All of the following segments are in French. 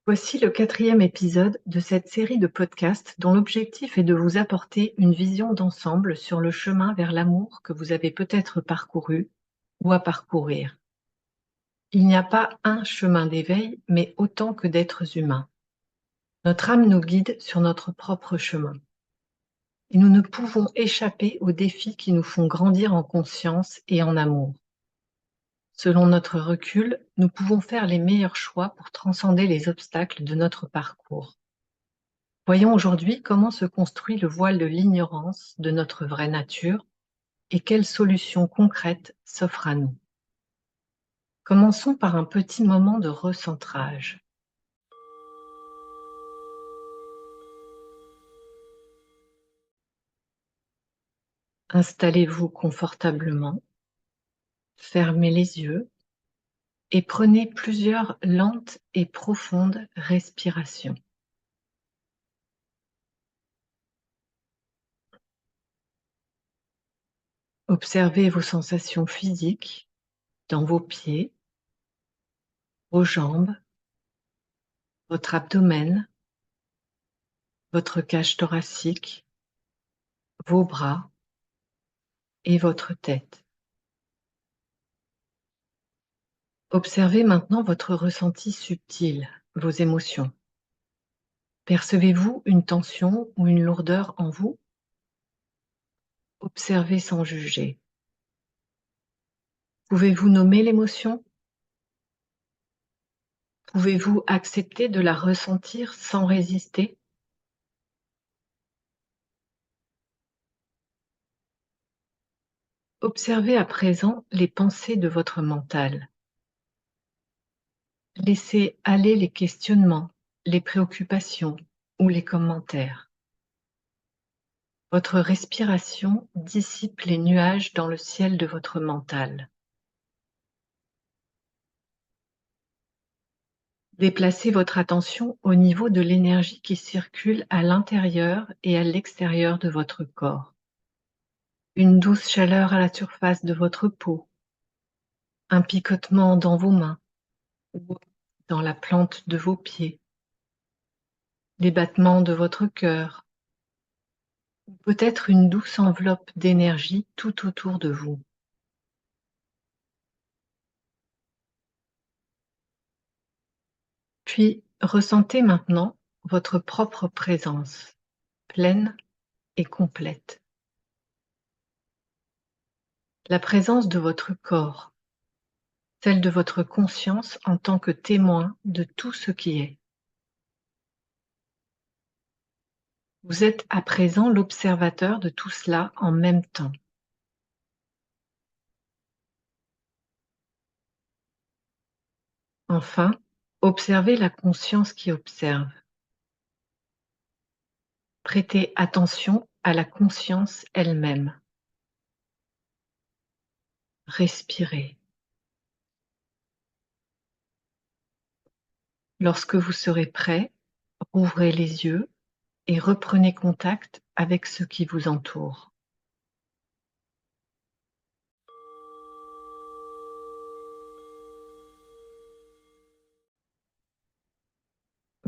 Voici le quatrième épisode de cette série de podcasts dont l'objectif est de vous apporter une vision d'ensemble sur le chemin vers l'amour que vous avez peut-être parcouru ou à parcourir. Il n'y a pas un chemin d'éveil, mais autant que d'êtres humains. Notre âme nous guide sur notre propre chemin. Et nous ne pouvons échapper aux défis qui nous font grandir en conscience et en amour. Selon notre recul, nous pouvons faire les meilleurs choix pour transcender les obstacles de notre parcours. Voyons aujourd'hui comment se construit le voile de l'ignorance de notre vraie nature et quelles solutions concrètes s'offrent à nous. Commençons par un petit moment de recentrage. Installez-vous confortablement, fermez les yeux et prenez plusieurs lentes et profondes respirations. Observez vos sensations physiques dans vos pieds, vos jambes, votre abdomen, votre cage thoracique, vos bras et votre tête. Observez maintenant votre ressenti subtil, vos émotions. Percevez-vous une tension ou une lourdeur en vous? Observez sans juger. Pouvez-vous nommer l'émotion? Pouvez-vous accepter de la ressentir sans résister? Observez à présent les pensées de votre mental. Laissez aller les questionnements, les préoccupations ou les commentaires. Votre respiration dissipe les nuages dans le ciel de votre mental. Déplacez votre attention au niveau de l'énergie qui circule à l'intérieur et à l'extérieur de votre corps. Une douce chaleur à la surface de votre peau, un picotement dans vos mains ou dans la plante de vos pieds, les battements de votre cœur, ou peut-être une douce enveloppe d'énergie tout autour de vous. Puis ressentez maintenant votre propre présence, pleine et complète. La présence de votre corps, celle de votre conscience en tant que témoin de tout ce qui est. Vous êtes à présent l'observateur de tout cela en même temps. Enfin, observez la conscience qui observe. Prêtez attention à la conscience elle-même. Respirez. Lorsque vous serez prêt, rouvrez les yeux et reprenez contact avec ce qui vous entoure.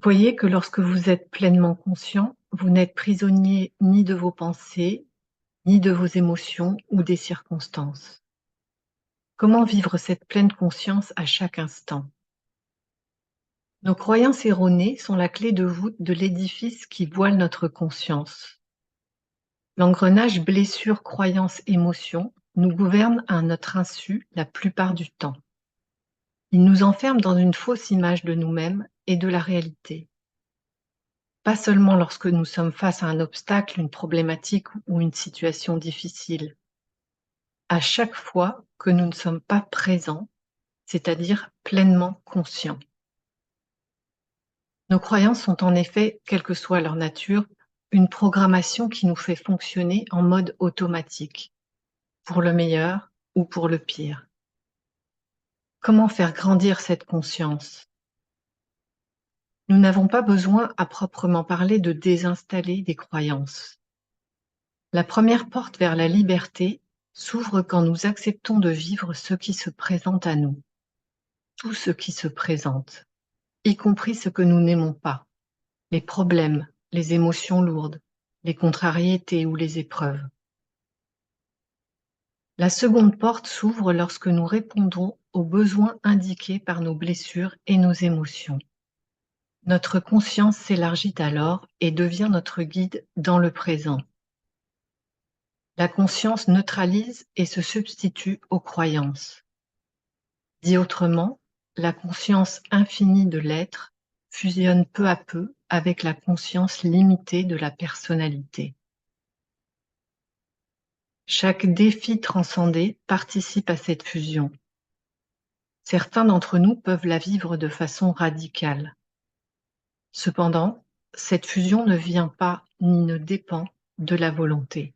Voyez que lorsque vous êtes pleinement conscient, vous n'êtes prisonnier ni de vos pensées, ni de vos émotions ou des circonstances. Comment vivre cette pleine conscience à chaque instant? Nos croyances erronées sont la clé de voûte de l'édifice qui voile notre conscience. L'engrenage blessure, croyance, émotion nous gouverne à notre insu la plupart du temps. Il nous enferme dans une fausse image de nous-mêmes et de la réalité. Pas seulement lorsque nous sommes face à un obstacle, une problématique ou une situation difficile. À chaque fois que nous ne sommes pas présents, c'est-à-dire pleinement conscients. Nos croyances sont en effet, quelle que soit leur nature, une programmation qui nous fait fonctionner en mode automatique, pour le meilleur ou pour le pire. Comment faire grandir cette conscience? Nous n'avons pas besoin, à proprement parler, de désinstaller des croyances. La première porte vers la liberté s'ouvre quand nous acceptons de vivre ce qui se présente à nous, tout ce qui se présente. y compris ce que nous n'aimons pas, les problèmes, les émotions lourdes, les contrariétés ou les épreuves. La seconde porte s'ouvre lorsque nous répondons aux besoins indiqués par nos blessures et nos émotions. Notre conscience s'élargit alors et devient notre guide dans le présent. La conscience neutralise et se substitue aux croyances. Dit autrement, la conscience infinie de l'être fusionne peu à peu avec la conscience limitée de la personnalité. Chaque défi transcendé participe à cette fusion. Certains d'entre nous peuvent la vivre de façon radicale. Cependant, cette fusion ne vient pas ni ne dépend de la volonté.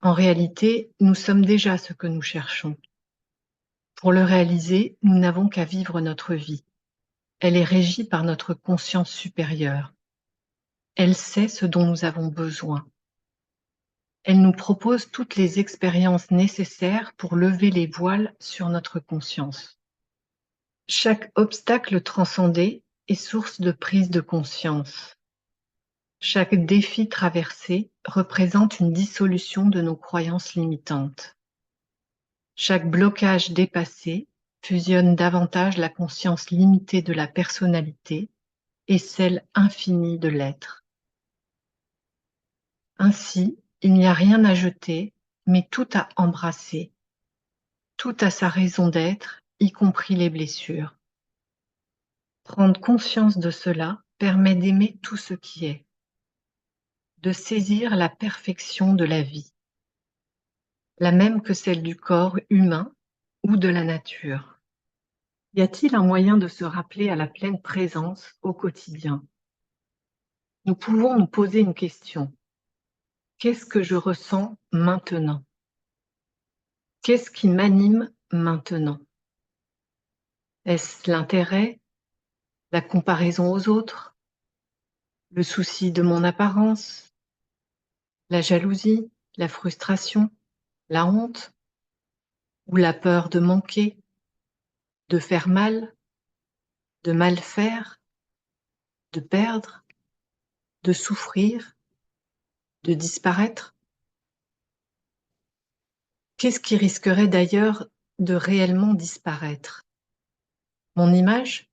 En réalité, nous sommes déjà ce que nous cherchons. Pour le réaliser, nous n'avons qu'à vivre notre vie. Elle est régie par notre conscience supérieure. Elle sait ce dont nous avons besoin. Elle nous propose toutes les expériences nécessaires pour lever les voiles sur notre conscience. Chaque obstacle transcendé est source de prise de conscience. Chaque défi traversé représente une dissolution de nos croyances limitantes. Chaque blocage dépassé fusionne davantage la conscience limitée de la personnalité et celle infinie de l'être. Ainsi, il n'y a rien à jeter, mais tout à embrasser. Tout a sa raison d'être, y compris les blessures. Prendre conscience de cela permet d'aimer tout ce qui est, de saisir la perfection de la vie, la même que celle du corps humain ou de la nature. Y a-t-il un moyen de se rappeler à la pleine présence au quotidien? Nous pouvons nous poser une question. Qu'est-ce que je ressens maintenant? Qu'est-ce qui m'anime maintenant? Est-ce l'intérêt, la comparaison aux autres, le souci de mon apparence, la jalousie, la frustration, la honte ou la peur de manquer, de faire mal faire, de perdre, de souffrir, de disparaître? Qu'est-ce qui risquerait d'ailleurs de réellement disparaître? Mon image?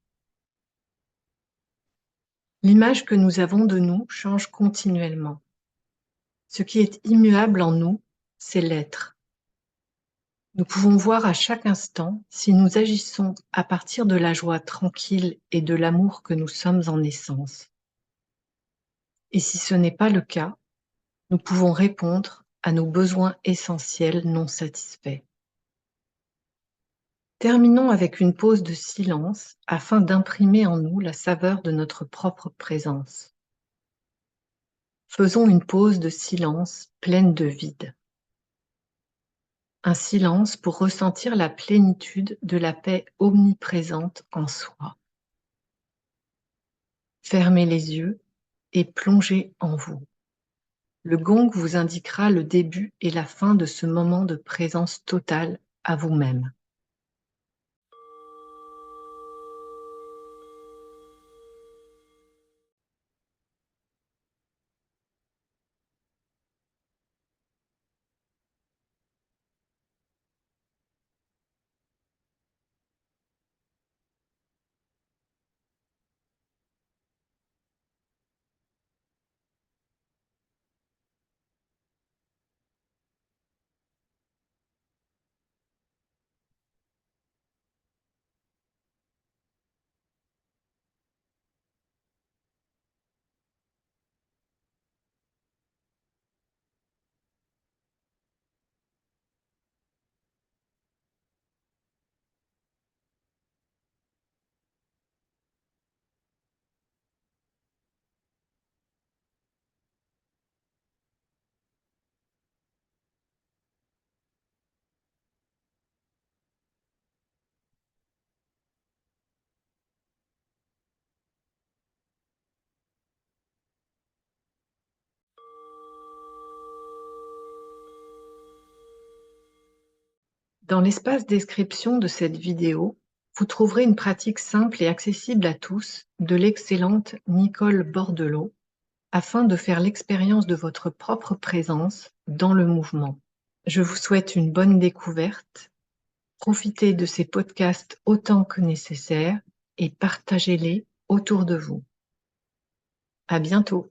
L'image que nous avons de nous change continuellement. Ce qui est immuable en nous, c'est l'être. Nous pouvons voir à chaque instant si nous agissons à partir de la joie tranquille et de l'amour que nous sommes en essence. Et si ce n'est pas le cas, nous pouvons répondre à nos besoins essentiels non satisfaits. Terminons avec une pause de silence afin d'imprimer en nous la saveur de notre propre présence. Faisons une pause de silence pleine de vide. Un silence pour ressentir la plénitude de la paix omniprésente en soi. Fermez les yeux et plongez en vous. Le gong vous indiquera le début et la fin de ce moment de présence totale à vous-même. Dans l'espace description de cette vidéo, Vous trouverez une pratique simple et accessible à tous de l'excellente Nicole Bordelot afin de faire l'expérience de votre propre présence dans le mouvement. Je vous souhaite une bonne découverte. Profitez de ces podcasts autant que nécessaire et partagez-les autour de vous. À bientôt.